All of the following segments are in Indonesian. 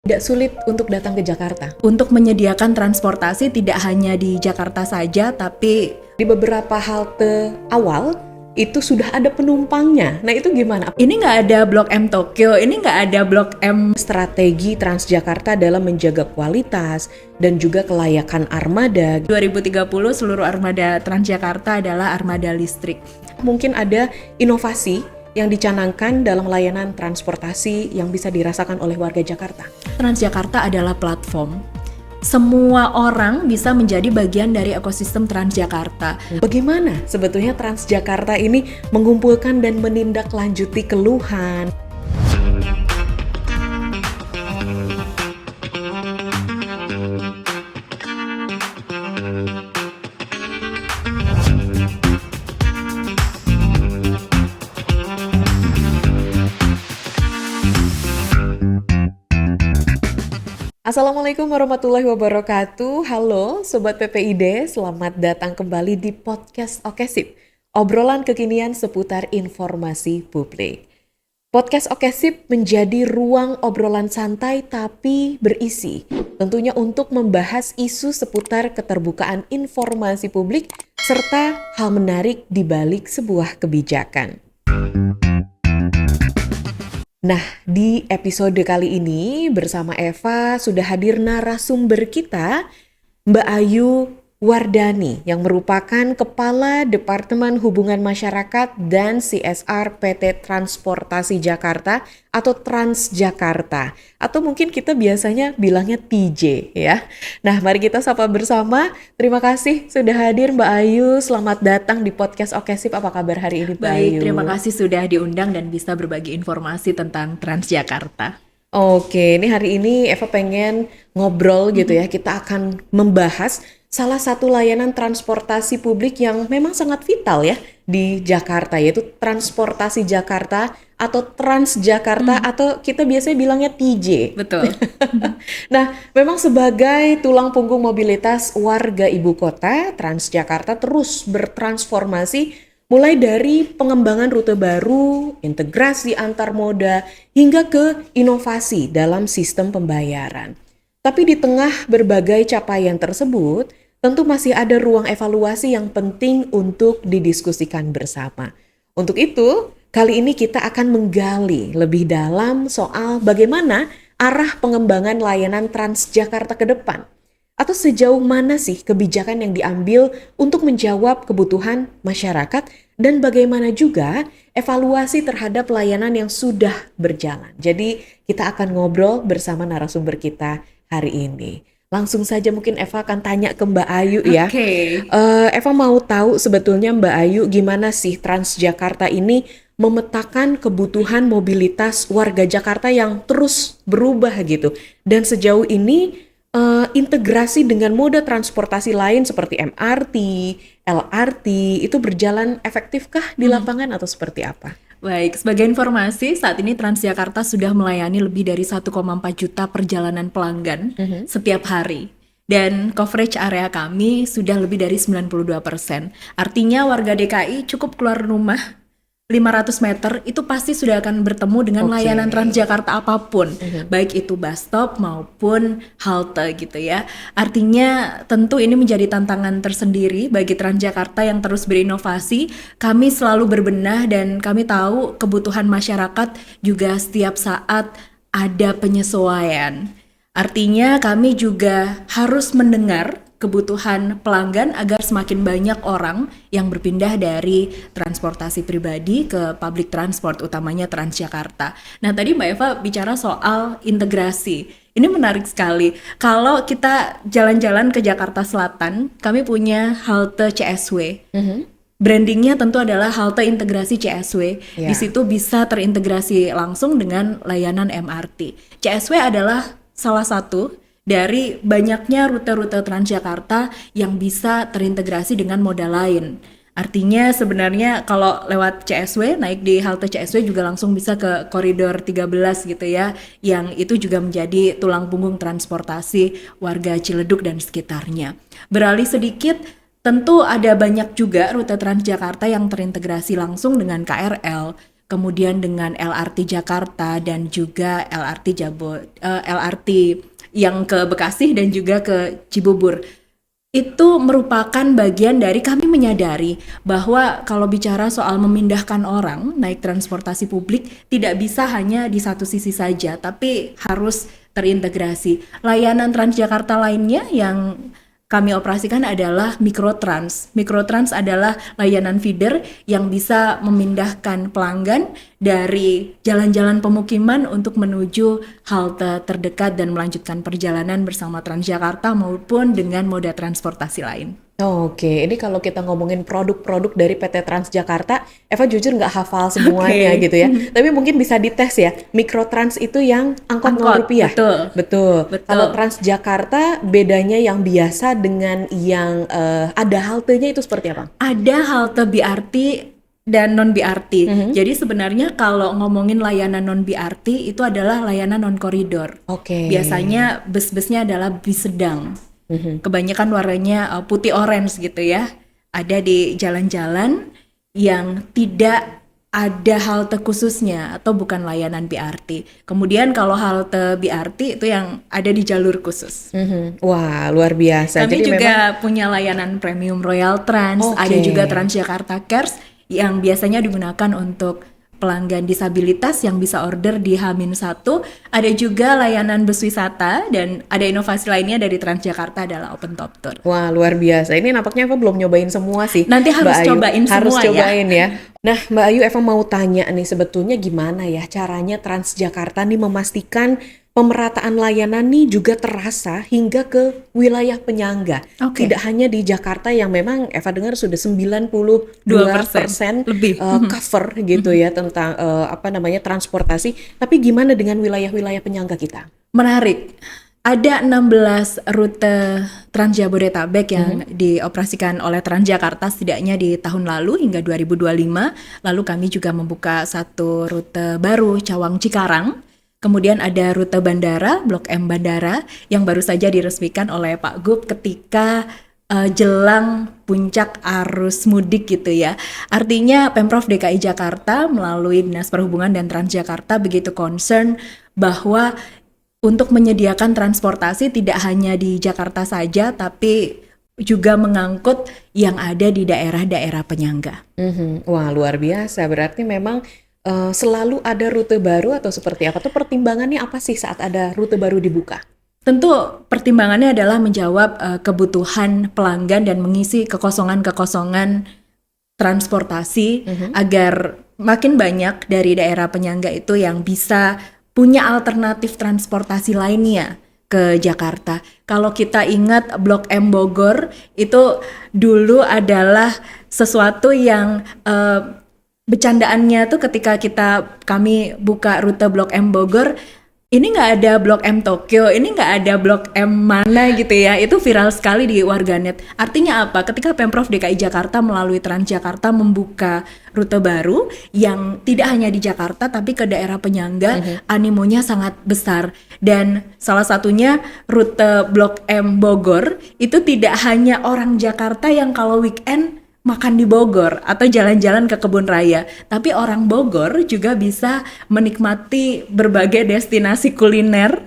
Tidak sulit untuk datang ke Jakarta. Untuk menyediakan transportasi tidak hanya di Jakarta saja, tapi Di beberapa halte awal itu sudah ada penumpangnya. Nah itu gimana? ini nggak ada Blok M Tokyo, ini nggak ada Blok M. Strategi Transjakarta dalam menjaga kualitas dan juga kelayakan armada. 2030 seluruh armada Transjakarta adalah armada listrik. Mungkin ada inovasi yang dicanangkan dalam layanan transportasi yang bisa dirasakan oleh warga Jakarta. Transjakarta adalah platform. Semua orang bisa menjadi bagian dari ekosistem Transjakarta. Bagaimana sebetulnya Transjakarta ini mengumpulkan dan menindaklanjuti keluhan? Assalamualaikum warahmatullahi wabarakatuh. Halo Sobat PPID, selamat datang kembali di podcast Okesip, obrolan kekinian seputar informasi publik. Podcast Okesip menjadi ruang obrolan santai tapi berisi, tentunya untuk membahas isu seputar keterbukaan informasi publik serta hal menarik di balik sebuah kebijakan. Nah, di episode kali ini bersama Eva sudah hadir narasumber kita, Mbak Ayu Wardani, yang merupakan Kepala Departemen Hubungan Masyarakat dan CSR PT Transportasi Jakarta atau Transjakarta. Atau mungkin kita biasanya bilangnya TJ ya. Nah, mari kita sapa bersama. Terima kasih sudah hadir Mbak Ayu. Selamat datang di podcast Okesip. Apa kabar hari ini Mbak Ayu? Baik, terima kasih sudah diundang dan bisa berbagi informasi tentang Transjakarta. Oke, ini hari ini Eva pengen ngobrol gitu ya. Kita akan membahas salah satu layanan transportasi publik yang memang sangat vital ya di Jakarta, yaitu Transportasi Jakarta atau Transjakarta atau kita biasanya bilangnya TJ. Betul. Nah, memang sebagai tulang punggung mobilitas warga ibu kota, Transjakarta terus bertransformasi mulai dari pengembangan rute baru, integrasi antar moda, hingga ke inovasi dalam sistem pembayaran. Tapi di tengah berbagai capaian tersebut, tentu masih ada ruang evaluasi yang penting untuk didiskusikan bersama. Untuk itu, kali ini kita akan menggali lebih dalam soal bagaimana arah pengembangan layanan Transjakarta ke depan. Atau sejauh mana sih kebijakan yang diambil untuk menjawab kebutuhan masyarakat dan bagaimana juga evaluasi terhadap layanan yang sudah berjalan. Jadi kita akan ngobrol bersama narasumber kita hari ini. Langsung saja mungkin Eva akan tanya ke Mbak Ayu ya. Oke. Eva mau tahu sebetulnya Mbak Ayu gimana sih Transjakarta ini memetakan kebutuhan mobilitas warga Jakarta yang terus berubah gitu. Dan sejauh ini integrasi dengan moda transportasi lain seperti MRT, LRT itu berjalan efektifkah di lapangan atau seperti apa? Baik, sebagai informasi, saat ini Transjakarta sudah melayani lebih dari 1,4 juta perjalanan pelanggan setiap hari. Dan coverage area kami sudah lebih dari 92%. Artinya warga DKI cukup keluar rumah 500 meter itu pasti sudah akan bertemu dengan layanan Transjakarta apapun, baik itu bus stop maupun halte gitu ya. Artinya tentu ini menjadi tantangan tersendiri bagi Transjakarta yang terus berinovasi. Kami selalu berbenah dan kami tahu kebutuhan masyarakat juga setiap saat ada penyesuaian. Artinya kami juga harus mendengar kebutuhan pelanggan agar semakin banyak orang yang berpindah dari transportasi pribadi ke public transport, utamanya Transjakarta. Nah, tadi Mbak Eva bicara soal integrasi. Ini menarik sekali. Kalau kita jalan-jalan ke Jakarta Selatan, kami punya halte CSW. Brandingnya tentu adalah halte integrasi CSW. Ya. Di situ bisa terintegrasi langsung dengan layanan MRT. CSW adalah salah satu dari banyaknya rute-rute Transjakarta yang bisa terintegrasi dengan moda lain. Artinya sebenarnya kalau lewat CSW, naik di halte CSW juga langsung bisa ke koridor 13 gitu ya, yang itu juga menjadi tulang punggung transportasi warga Ciledug dan sekitarnya. Beralih sedikit, tentu ada banyak juga rute Transjakarta yang terintegrasi langsung dengan KRL. kemudian dengan LRT Jakarta dan juga LRT yang ke Bekasi dan juga ke Cibubur. Itu merupakan bagian dari kami menyadari bahwa kalau bicara soal memindahkan orang naik transportasi publik tidak bisa hanya di satu sisi saja, tapi harus terintegrasi. Layanan Transjakarta lainnya yang kami operasikan adalah Mikrotrans. Mikrotrans adalah layanan feeder yang bisa memindahkan pelanggan dari jalan-jalan pemukiman untuk menuju halte terdekat dan melanjutkan perjalanan bersama Transjakarta maupun dengan moda transportasi lain. Oke, ini kalau kita ngomongin produk-produk dari PT Transjakarta, Eva jujur nggak hafal semuanya gitu ya. Tapi mungkin bisa dites ya. Mikrotrans itu yang angkot Rp0, betul. Betul. Betul. Kalau Transjakarta bedanya yang biasa dengan yang ada haltenya itu seperti apa? Ada halte BRT dan non BRT. Jadi sebenarnya kalau ngomongin layanan non BRT itu adalah layanan non koridor. Oke. Biasanya bus-busnya adalah bis sedang. Kebanyakan warnanya putih orange gitu ya. Ada di jalan-jalan yang tidak ada halte khususnya atau bukan layanan BRT. Kemudian kalau halte BRT itu yang ada di jalur khusus. Wah, luar biasa. Kami Jadi juga punya layanan premium Royal Trans, Oke. ada juga Transjakarta Cares yang biasanya digunakan untuk pelanggan disabilitas yang bisa order di H-1. Ada juga layanan bus wisata dan ada inovasi lainnya dari Transjakarta adalah Open Top Tour. wah, luar biasa. Ini nampaknya Eva belum nyobain semua sih. Nanti harus Mbak Ayu. cobain Harus semua ya. cobain ya. Nah, Mbak Ayu, Eva mau tanya nih, sebetulnya gimana ya caranya Transjakarta nih memastikan pemerataan layanan nih juga terasa hingga ke wilayah penyangga. Oke. Tidak hanya di Jakarta yang memang Eva dengar sudah 92% lebih. cover gitu ya tentang transportasi. Tapi gimana dengan wilayah-wilayah penyangga kita? Menarik. Ada 16 rute Transjabodetabek yang dioperasikan oleh Transjakarta setidaknya di tahun lalu hingga 2025. Lalu kami juga membuka satu rute baru Cawang Cikarang. Kemudian ada rute bandara, Blok M Bandara yang baru saja diresmikan oleh Pak Gub ketika jelang puncak arus mudik gitu ya. Artinya Pemprov DKI Jakarta melalui Dinas Perhubungan dan Transjakarta begitu concern bahwa untuk menyediakan transportasi tidak hanya di Jakarta saja, tapi juga mengangkut yang ada di daerah-daerah penyangga. Wah, luar biasa. Berarti memang selalu ada rute baru atau seperti apa? Tuh pertimbangannya apa sih saat ada rute baru dibuka? Tentu pertimbangannya adalah menjawab kebutuhan pelanggan dan mengisi kekosongan-kekosongan transportasi agar makin banyak dari daerah penyangga itu yang bisa punya alternatif transportasi lainnya ke Jakarta. Kalau kita ingat Blok M Bogor itu dulu adalah sesuatu yang bercandaannya tuh ketika kami buka rute Blok M Bogor, ini nggak ada Blok M Tokyo, ini nggak ada Blok M mana gitu ya. Itu viral sekali di warganet. Artinya apa? Ketika Pemprov DKI Jakarta melalui Transjakarta membuka rute baru yang tidak hanya di Jakarta tapi ke daerah penyangga, animonya sangat besar. Dan salah satunya rute Blok M Bogor itu tidak hanya orang Jakarta yang kalau weekend makan di Bogor atau jalan-jalan ke kebun raya, tapi orang Bogor juga bisa menikmati berbagai destinasi kuliner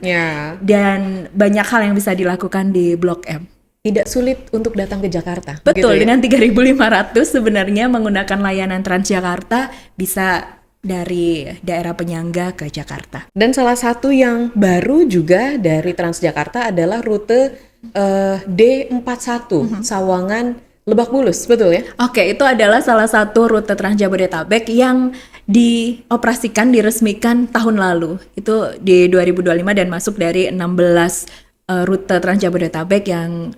dan banyak hal yang bisa dilakukan di Blok M. Tidak sulit untuk datang ke Jakarta. Betul, gitu ya? dengan 3.500 sebenarnya menggunakan layanan Transjakarta bisa dari daerah penyangga ke Jakarta. Dan salah satu yang baru juga dari Transjakarta adalah rute D41 Sawangan Lebak Bulus, betul ya? Oke, itu adalah salah satu rute Transjabodetabek yang dioperasikan, diresmikan tahun lalu. Itu di 2025 dan masuk dari 16 rute Transjabodetabek yang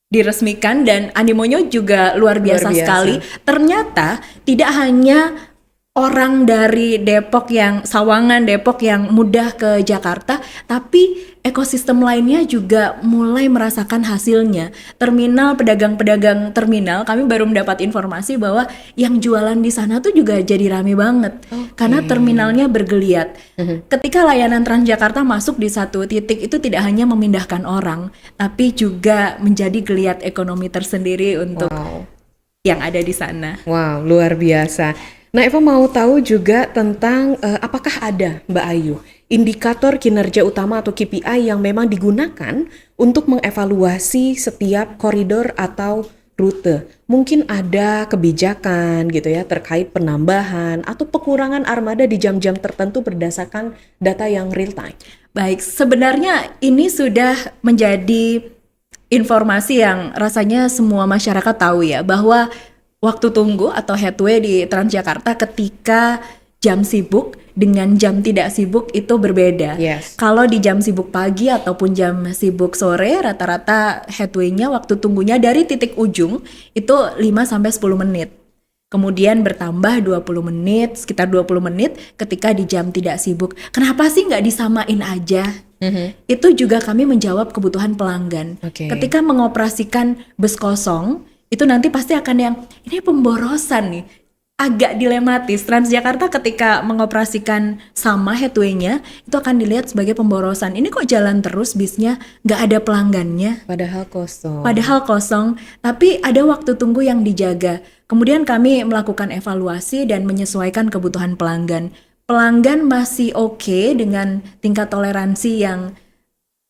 diresmikan dan animonya juga luar biasa sekali. Ternyata tidak hanya orang dari Depok yang Sawangan, Depok yang mudah ke Jakarta, tapi ekosistem lainnya juga mulai merasakan hasilnya. Terminal, pedagang-pedagang terminal, kami baru mendapat informasi bahwa yang jualan di sana tuh juga jadi rame banget. Karena terminalnya bergeliat. Ketika layanan Transjakarta masuk di satu titik, itu tidak hanya memindahkan orang, tapi juga menjadi geliat ekonomi tersendiri untuk yang ada di sana. Wow, luar biasa. Nah, Eva mau tahu juga tentang apakah ada, Mbak Ayu, indikator kinerja utama atau KPI yang memang digunakan untuk mengevaluasi setiap koridor atau rute. Mungkin ada kebijakan gitu ya terkait penambahan atau pengurangan armada di jam-jam tertentu berdasarkan data yang real time. Baik, sebenarnya ini sudah menjadi informasi yang rasanya semua masyarakat tahu ya, bahwa waktu tunggu atau headway di Transjakarta ketika jam sibuk dengan jam tidak sibuk itu berbeda. Yes. Kalau di jam sibuk pagi ataupun jam sibuk sore, rata-rata headway-nya waktu tunggunya dari titik ujung itu 5-10 menit. Kemudian bertambah 20 menit, sekitar 20 menit ketika di jam tidak sibuk. Kenapa sih nggak disamain aja? Itu juga kami menjawab kebutuhan pelanggan. Oke. Ketika mengoperasikan bus kosong, itu nanti pasti akan yang, ini pemborosan nih. Agak dilematis. Transjakarta ketika mengoperasikan sama headway-nya, itu akan dilihat sebagai pemborosan. Ini kok jalan terus bisnya, nggak ada pelanggannya. Padahal kosong. Padahal kosong, tapi ada waktu tunggu yang dijaga. Kemudian kami melakukan evaluasi dan menyesuaikan kebutuhan pelanggan. Pelanggan masih oke dengan tingkat toleransi yang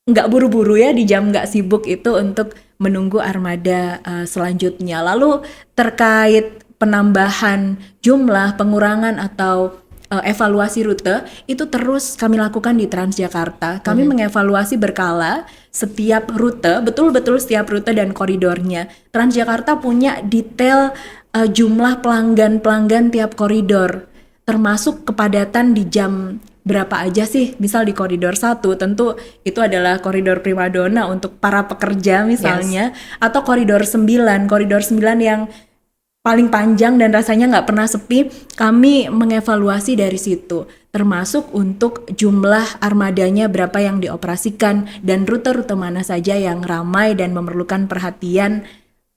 nggak buru-buru ya di jam nggak sibuk itu untuk menunggu armada selanjutnya. Lalu terkait penambahan jumlah, pengurangan atau evaluasi rute itu terus kami lakukan di Transjakarta. Kami mengevaluasi berkala setiap rute, betul-betul setiap rute dan koridornya. Transjakarta punya detail jumlah pelanggan tiap koridor, termasuk kepadatan di jam berapa aja sih. Misal di koridor 1 tentu itu adalah koridor primadona untuk para pekerja misalnya, atau koridor 9 yang paling panjang dan rasanya nggak pernah sepi. Kami mengevaluasi dari situ, termasuk untuk jumlah armadanya berapa yang dioperasikan dan rute-rute mana saja yang ramai dan memerlukan perhatian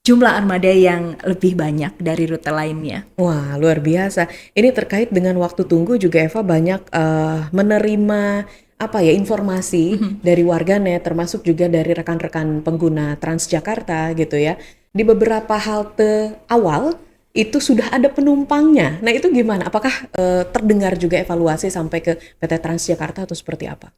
jumlah armada yang lebih banyak dari rute lainnya. Wah, luar biasa. Ini terkait dengan waktu tunggu juga Eva banyak menerima informasi dari warganet, termasuk juga dari rekan-rekan pengguna Transjakarta gitu ya. Di beberapa halte awal itu sudah ada penumpangnya. Nah, itu gimana? Apakah terdengar juga evaluasi sampai ke PT Transjakarta atau seperti apa?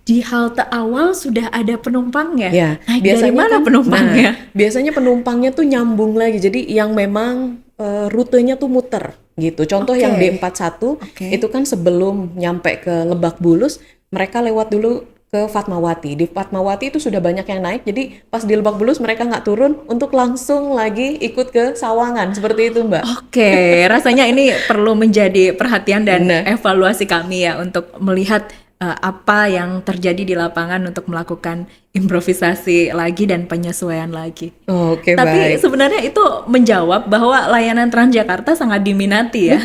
Di halte awal sudah ada penumpangnya. Ya, Naik dari mana penumpangnya? Biasanya penumpangnya tuh nyambung lagi. Jadi yang memang rutenya tuh muter gitu. Contoh yang D41 itu kan sebelum nyampe ke Lebak Bulus, mereka lewat dulu ke Fatmawati. Di Fatmawati itu sudah banyak yang naik, jadi pas di Lebak Bulus mereka nggak turun untuk langsung lagi ikut ke Sawangan, seperti itu Mbak. Oke, rasanya ini perlu menjadi perhatian dan evaluasi kami ya untuk melihat apa yang terjadi di lapangan untuk melakukan improvisasi lagi dan penyesuaian lagi. Oke, Tapi baik. sebenarnya itu menjawab bahwa layanan Transjakarta sangat diminati ya.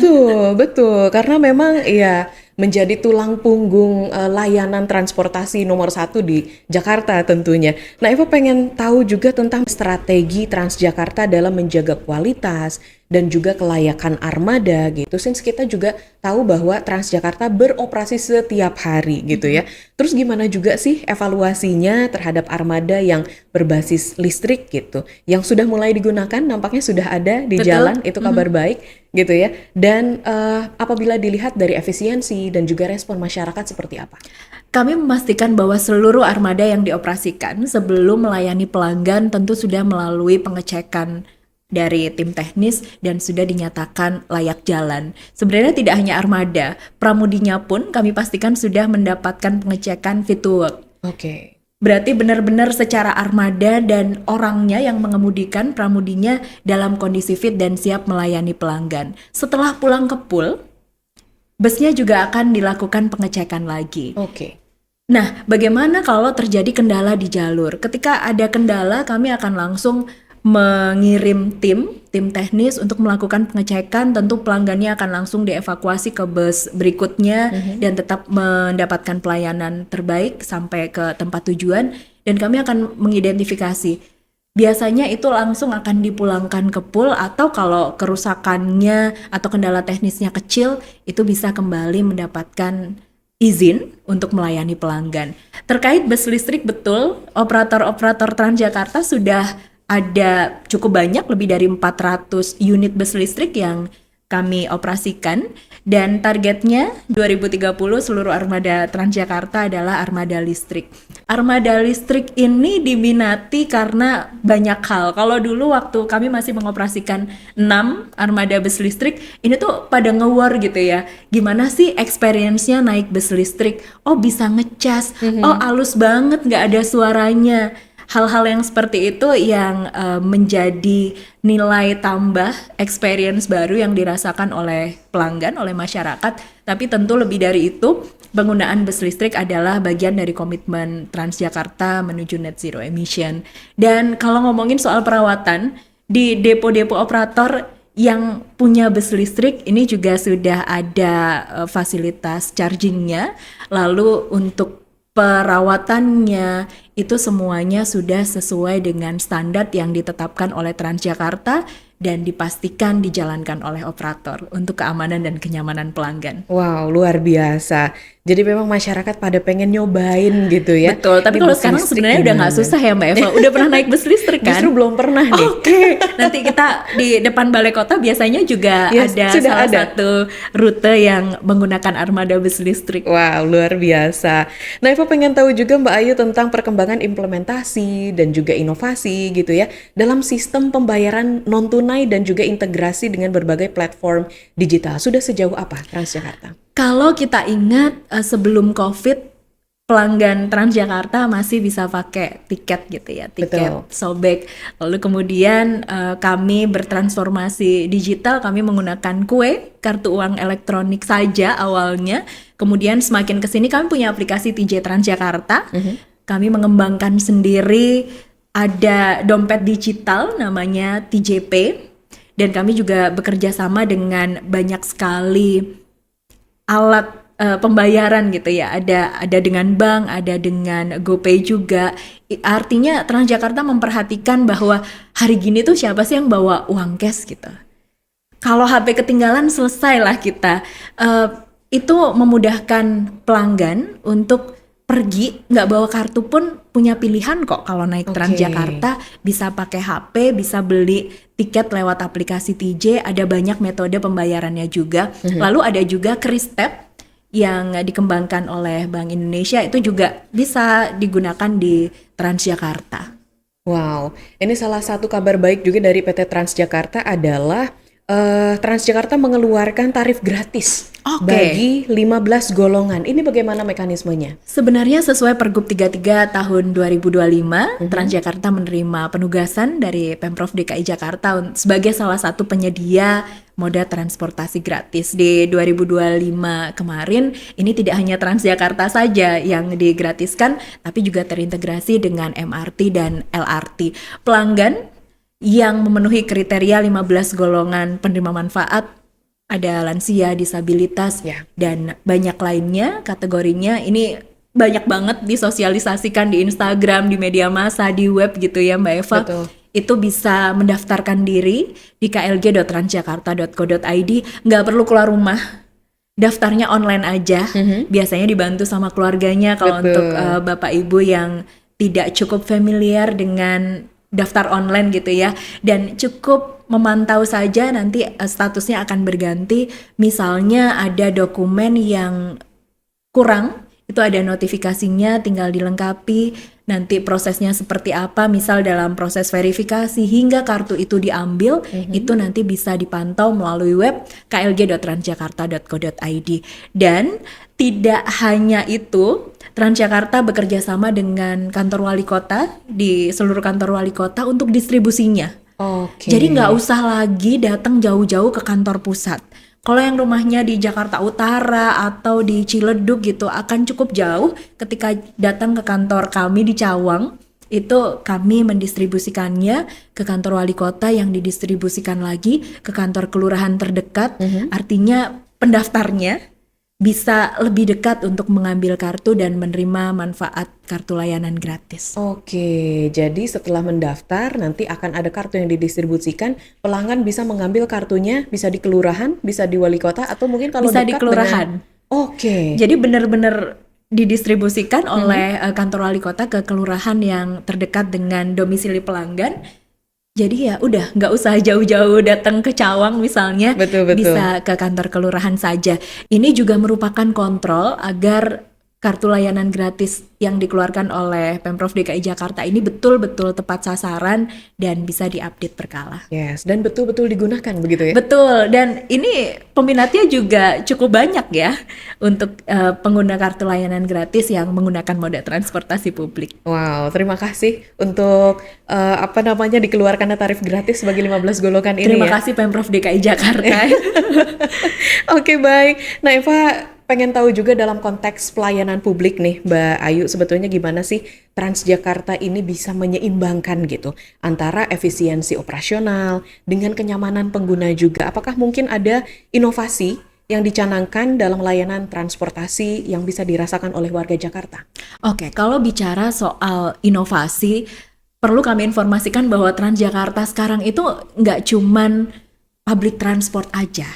Betul, karena memang ya menjadi tulang punggung layanan transportasi nomor 1 di Jakarta tentunya. Nah, Eva pengen tahu juga tentang strategi Transjakarta dalam menjaga kualitas dan juga kelayakan armada gitu. Since kita juga tahu bahwa Transjakarta beroperasi setiap hari gitu ya. Terus gimana juga sih evaluasinya terhadap armada yang berbasis listrik gitu, yang sudah mulai digunakan, nampaknya sudah ada di jalan, itu kabar baik gitu ya. Dan apabila dilihat dari efisiensi dan juga respon masyarakat seperti apa? Kami memastikan bahwa seluruh armada yang dioperasikan sebelum melayani pelanggan tentu sudah melalui pengecekan dari tim teknis dan sudah dinyatakan layak jalan. Sebenarnya tidak hanya armada, pramudinya pun kami pastikan sudah mendapatkan pengecekan fit to work. Oke. Berarti benar-benar secara armada dan orangnya yang mengemudikan pramudinya dalam kondisi fit dan siap melayani pelanggan. Setelah pulang ke pool, busnya juga akan dilakukan pengecekan lagi. Oke. Nah, bagaimana kalau terjadi kendala di jalur? Ketika ada kendala, kami akan langsung mengirim tim teknis untuk melakukan pengecekan. Tentu pelanggannya akan langsung dievakuasi ke bus berikutnya dan tetap mendapatkan pelayanan terbaik sampai ke tempat tujuan. Dan kami akan mengidentifikasi. Biasanya itu langsung akan dipulangkan ke pool, atau kalau kerusakannya atau kendala teknisnya kecil, itu bisa kembali mendapatkan izin untuk melayani pelanggan. Terkait bus listrik, betul, operator-operator Transjakarta sudah ada cukup banyak, lebih dari 400 unit bus listrik yang kami operasikan, dan targetnya 2030 seluruh armada Transjakarta adalah armada listrik. Armada listrik ini diminati karena banyak hal. Kalau dulu waktu kami masih mengoperasikan 6 armada bus listrik, ini tuh pada nge-war gitu ya. Gimana sih experience-nya naik bus listrik? Oh, bisa ngecas. Oh, halus banget, nggak ada suaranya. Hal-hal yang seperti itu yang menjadi nilai tambah experience baru yang dirasakan oleh pelanggan, oleh masyarakat. Tapi tentu lebih dari itu, penggunaan bus listrik adalah bagian dari komitmen Transjakarta menuju net zero emission. Dan kalau ngomongin soal perawatan, di depo-depo operator yang punya bus listrik ini juga sudah ada fasilitas chargingnya. Lalu untuk perawatannya itu semuanya sudah sesuai dengan standar yang ditetapkan oleh Transjakarta dan dipastikan dijalankan oleh operator untuk keamanan dan kenyamanan pelanggan. Wow, luar biasa. Jadi memang masyarakat pada pengen nyobain gitu ya. Betul, tapi Ini kalau bus sekarang listrik sebenarnya udah nggak gimana? susah ya Mbak Eva. Udah pernah naik bus listrik kan? Justru belum pernah nih. Oke, nanti kita di depan Balai Kota biasanya juga Yes, ada sudah salah ada. satu rute yang menggunakan armada bus listrik. Wow, luar biasa. Nah, Eva pengen tahu juga Mbak Ayu tentang perkembangan implementasi dan juga inovasi gitu ya dalam sistem pembayaran non tunai dan juga integrasi dengan berbagai platform digital. Sudah sejauh apa Transjakarta? Kalau kita ingat sebelum COVID, pelanggan Transjakarta masih bisa pakai tiket gitu ya, tiket Betul. sobek. Lalu kemudian kami bertransformasi digital, kami menggunakan kue, kartu uang elektronik saja awalnya. Kemudian semakin kesini kami punya aplikasi TJ Transjakarta. Kami mengembangkan sendiri, ada dompet digital namanya TJP. Dan kami juga bekerja sama dengan banyak sekali alat pembayaran gitu ya, ada dengan bank, ada dengan GoPay juga. Artinya Transjakarta memperhatikan bahwa hari gini tuh siapa sih yang bawa uang cash gitu. Kalau HP ketinggalan selesailah kita. Itu memudahkan pelanggan untuk pergi nggak bawa kartu pun punya pilihan kok. Kalau naik Oke. Transjakarta bisa pakai HP, bisa beli tiket lewat aplikasi TJ, ada banyak metode pembayarannya juga. Lalu ada juga Kristep yang dikembangkan oleh Bank Indonesia, itu juga bisa digunakan di Transjakarta. Wow, ini salah satu kabar baik juga dari PT Transjakarta adalah Transjakarta mengeluarkan tarif gratis Oke. bagi 15 golongan. Ini bagaimana mekanismenya? Sebenarnya sesuai Pergub 33 tahun 2025, Transjakarta menerima penugasan dari Pemprov DKI Jakarta sebagai salah satu penyedia moda transportasi gratis. Di 2025 kemarin, ini tidak hanya Transjakarta saja yang digratiskan, tapi juga terintegrasi dengan MRT dan LRT. Pelanggan yang memenuhi kriteria 15 golongan penerima manfaat, ada lansia, disabilitas, Ya. dan banyak lainnya kategorinya. Ini banyak banget disosialisasikan di Instagram, di media massa, di web gitu ya Mbak Eva. Betul. Itu bisa mendaftarkan diri di klg.transjakarta.co.id, nggak perlu keluar rumah. Daftarnya online aja, biasanya dibantu sama keluarganya kalau Betul. untuk bapak ibu yang tidak cukup familiar dengan daftar online gitu ya, dan cukup memantau saja, nanti statusnya akan berganti. Misalnya ada dokumen yang kurang, itu ada notifikasinya, tinggal dilengkapi, nanti prosesnya seperti apa, misal dalam proses verifikasi hingga kartu itu diambil, itu nanti bisa dipantau melalui web klg.transjakarta.co.id. Dan tidak hanya itu, Transjakarta bekerja sama dengan kantor wali kota, di seluruh kantor wali kota untuk distribusinya. Oke. Jadi nggak usah lagi datang jauh-jauh ke kantor pusat. Kalau yang rumahnya di Jakarta Utara atau di Ciledug gitu akan cukup jauh, ketika datang ke kantor kami di Cawang, itu kami mendistribusikannya ke kantor wali kota yang didistribusikan lagi ke kantor kelurahan terdekat. Artinya pendaftarnya bisa lebih dekat untuk mengambil kartu dan menerima manfaat kartu layanan gratis. Oke, jadi setelah mendaftar nanti akan ada kartu yang didistribusikan, pelanggan bisa mengambil kartunya, bisa di kelurahan, bisa di wali kota, atau mungkin kalau Bisa di dekat kelurahan. dengan... Oke. Jadi benar-benar didistribusikan oleh kantor wali kota ke kelurahan yang terdekat dengan domisili pelanggan. Jadi ya udah nggak usah jauh-jauh datang ke Cawang misalnya, Betul, betul. bisa ke kantor kelurahan saja. Ini juga merupakan kontrol agar kartu layanan gratis yang dikeluarkan oleh Pemprov DKI Jakarta ini betul-betul tepat sasaran dan bisa diupdate berkala. Yes, dan betul-betul digunakan begitu ya? Betul, dan ini peminatnya juga cukup banyak ya untuk pengguna kartu layanan gratis yang menggunakan moda transportasi publik. Wow, terima kasih untuk dikeluarkannya tarif gratis bagi 15 golongan ini Terima ya. kasih Pemprov DKI Jakarta. Oke, baik. Nah, Eva pengen tahu juga dalam konteks pelayanan publik nih, Mbak Ayu, sebetulnya gimana sih Transjakarta ini bisa menyeimbangkan gitu antara efisiensi operasional dengan kenyamanan pengguna juga. Apakah mungkin ada inovasi yang dicanangkan dalam layanan transportasi yang bisa dirasakan oleh warga Jakarta? Oke, kalau bicara soal inovasi, perlu kami informasikan bahwa Transjakarta sekarang itu nggak cuman public transport aja.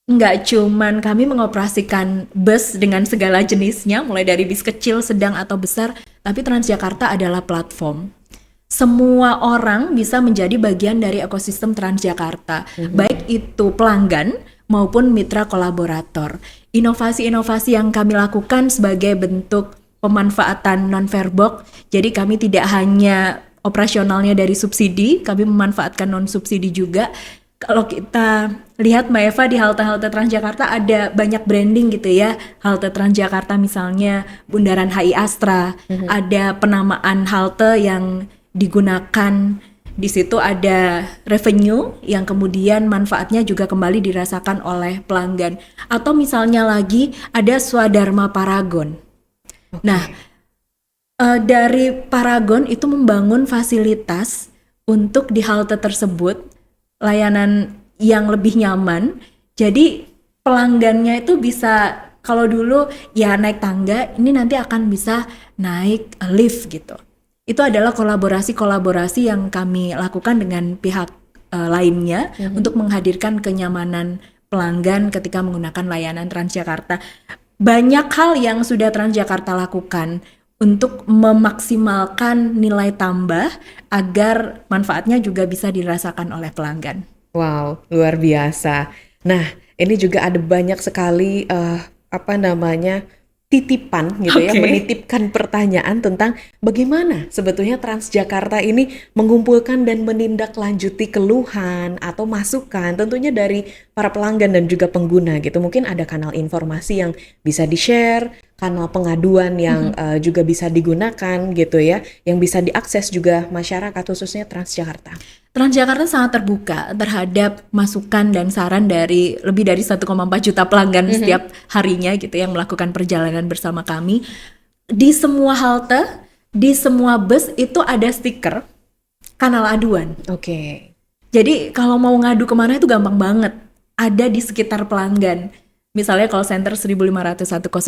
Nggak cuman kami mengoperasikan bus dengan segala jenisnya, mulai dari bis kecil, sedang, atau besar, tapi Transjakarta adalah platform. Semua orang bisa menjadi bagian dari ekosistem Transjakarta, baik itu pelanggan maupun mitra kolaborator. Inovasi-inovasi yang kami lakukan sebagai bentuk pemanfaatan non-fairbox, jadi kami tidak hanya operasionalnya dari subsidi, kami memanfaatkan non-subsidi juga. Kalau kita lihat Mbak Eva di halte-halte Transjakarta ada banyak branding gitu ya. Halte Transjakarta misalnya Bundaran HI Astra, ada penamaan halte yang digunakan. Di situ ada revenue yang kemudian manfaatnya juga kembali dirasakan oleh pelanggan. Atau misalnya lagi ada Swadharma Paragon. Nah, dari Paragon itu membangun fasilitas untuk di halte tersebut layanan yang lebih nyaman. Jadi pelanggannya itu bisa, kalau dulu ya naik tangga, ini nanti akan bisa naik lift gitu. Itu adalah kolaborasi-kolaborasi yang kami lakukan dengan pihak lainnya untuk menghadirkan kenyamanan pelanggan ketika menggunakan layanan Transjakarta. Banyak hal yang sudah Transjakarta lakukan untuk memaksimalkan nilai tambah agar manfaatnya juga bisa dirasakan oleh pelanggan. Wow, luar biasa. Nah, ini juga ada banyak sekali titipan gitu ya, Oke. menitipkan pertanyaan tentang bagaimana sebetulnya Transjakarta ini mengumpulkan dan menindaklanjuti keluhan atau masukan tentunya dari para pelanggan dan juga pengguna gitu. Mungkin ada kanal informasi yang bisa di-share, kanal pengaduan yang juga bisa digunakan gitu ya, yang bisa diakses juga masyarakat khususnya Transjakarta. Transjakarta sangat terbuka terhadap masukan dan saran dari lebih dari 1,4 juta pelanggan setiap harinya gitu yang melakukan perjalanan bersama kami. Di semua halte, di semua bus itu ada stiker kanal aduan. Oke. Jadi kalau mau ngadu kemana itu gampang banget. Ada di sekitar pelanggan. Misalnya call center 1500102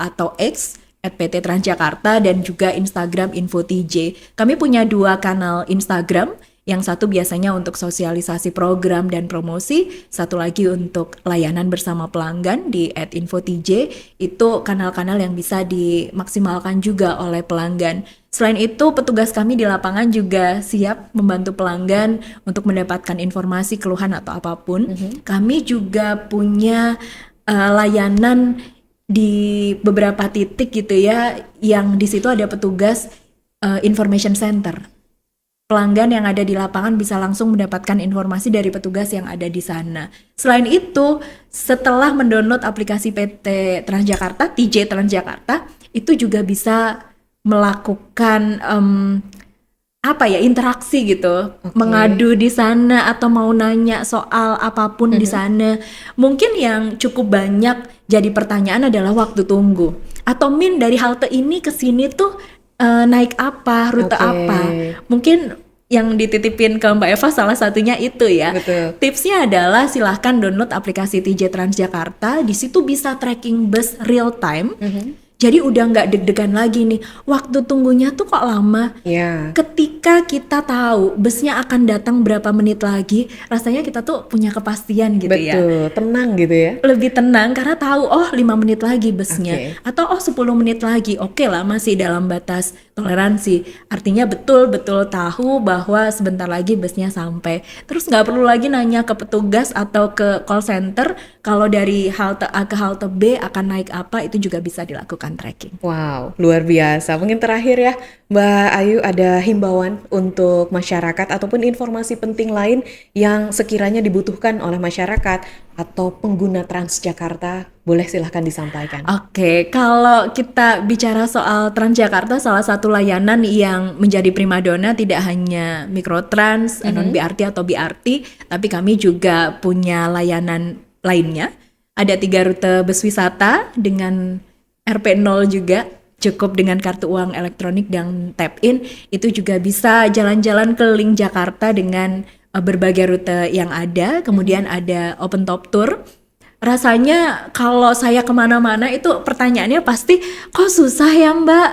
atau X @PT Transjakarta dan juga Instagram @infotj. Kami punya 2 kanal Instagram. Yang satu biasanya untuk sosialisasi program dan promosi, satu lagi untuk layanan bersama pelanggan di @infotj. Itu kanal-kanal yang bisa dimaksimalkan juga oleh pelanggan. Selain itu, petugas kami di lapangan juga siap membantu pelanggan untuk mendapatkan informasi, keluhan atau apapun. Kami juga punya layanan di beberapa titik gitu ya, yang di situ ada petugas information center. Pelanggan yang ada di lapangan bisa langsung mendapatkan informasi dari petugas yang ada di sana. Selain itu, setelah mendownload aplikasi PT Transjakarta, TJ Transjakarta, itu juga bisa melakukan interaksi gitu, mengadu di sana atau mau nanya soal apapun di sana. Mungkin yang cukup banyak jadi pertanyaan adalah waktu tunggu. Atau dari halte ini ke sini tuh naik apa, rute apa. Mungkin yang dititipin ke Mbak Eva salah satunya itu ya. Betul. Tipsnya adalah silahkan download aplikasi TJ Transjakarta. Di situ bisa tracking bus real time. Jadi udah nggak deg-degan lagi nih. Waktu tunggunya tuh kok lama. Ya, Ketika kita tahu busnya akan datang berapa menit lagi, rasanya kita tuh punya kepastian gitu ya. betul. Tenang gitu ya. Lebih tenang karena tahu oh 5 menit lagi busnya Oke. atau oh 10 menit lagi. Oke lah, masih dalam batas toleransi. Artinya betul-betul tahu bahwa sebentar lagi busnya sampai. Terus nggak perlu lagi nanya ke petugas atau ke call center kalau dari halte A ke halte B akan naik apa, itu juga bisa dilakukan tracking. Wow, luar biasa. Mungkin terakhir ya, Mbak Ayu, ada himbauan untuk masyarakat ataupun informasi penting lain yang sekiranya dibutuhkan oleh masyarakat atau pengguna Transjakarta, boleh silahkan disampaikan. Oke, kalau kita bicara soal Transjakarta, salah satu layanan yang menjadi primadona tidak hanya Mikrotrans, non BRT atau BRT, tapi kami juga punya layanan lainnya. Ada 3 rute bus wisata dengan RP0 juga, cukup dengan kartu uang elektronik dan tap in, itu juga bisa jalan-jalan keliling Jakarta dengan berbagai rute yang ada. Kemudian ada open top tour. Rasanya kalau saya kemana-mana itu pertanyaannya pasti, kok susah ya Mbak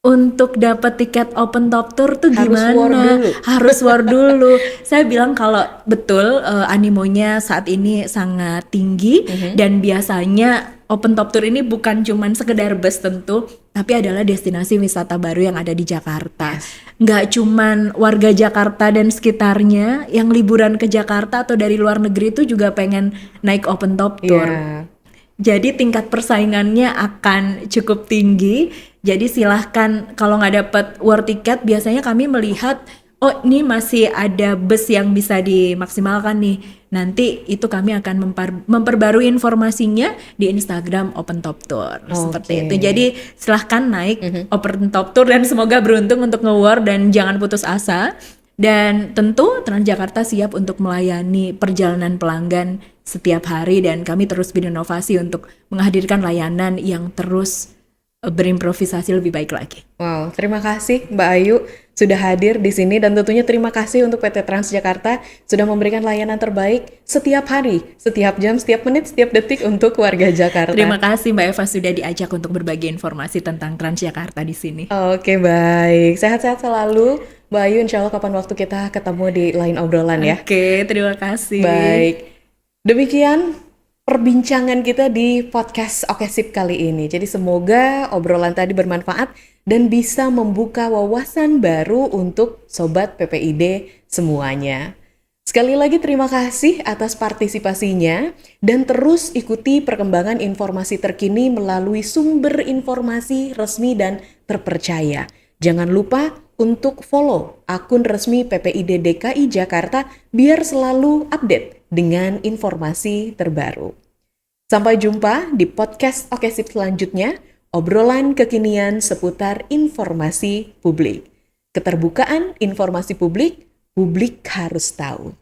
untuk dapat tiket open top tour tuh Harus war gimana? dulu. Harus war dulu. Saya bilang kalau betul animonya saat ini sangat tinggi dan biasanya open top tour ini bukan cuman sekedar bus tentu, tapi adalah destinasi wisata baru yang ada di Jakarta. Nggak cuman warga Jakarta dan sekitarnya yang liburan ke Jakarta atau dari luar negeri itu juga pengen naik open top tour. Ya, Jadi tingkat persaingannya akan cukup tinggi. Jadi silahkan kalau nggak dapat war tiket, biasanya kami melihat oh ini masih ada bus yang bisa dimaksimalkan nih. Nanti itu kami akan memperbarui informasinya di Instagram Open Top Tour seperti Oke. itu. Jadi silahkan naik Open Top Tour dan semoga beruntung untuk nge-war dan jangan putus asa. Dan tentu Transjakarta siap untuk melayani perjalanan pelanggan setiap hari dan kami terus berinovasi untuk menghadirkan layanan yang terus berimprovisasi lebih baik lagi. wow, terima kasih Mbak Ayu sudah hadir di sini dan tentunya terima kasih untuk PT Transjakarta sudah memberikan layanan terbaik setiap hari, setiap jam, setiap menit, setiap detik untuk warga Jakarta. Terima kasih Mbak Eva sudah diajak untuk berbagi informasi tentang Transjakarta di sini. Oke, baik. Sehat-sehat selalu. Mbak Ayu, insya Allah kapan waktu kita ketemu di lain obrolan ya. Oke, terima kasih. Baik. Demikian perbincangan kita di podcast Oke Sip kali ini. Jadi semoga obrolan tadi bermanfaat dan bisa membuka wawasan baru untuk Sobat PPID semuanya. Sekali lagi terima kasih atas partisipasinya dan terus ikuti perkembangan informasi terkini melalui sumber informasi resmi dan terpercaya. Jangan lupa untuk follow akun resmi PPID DKI Jakarta biar selalu update dengan informasi terbaru. Sampai jumpa di podcast Oke Sip selanjutnya, obrolan kekinian seputar informasi publik. Keterbukaan informasi publik, publik harus tahu.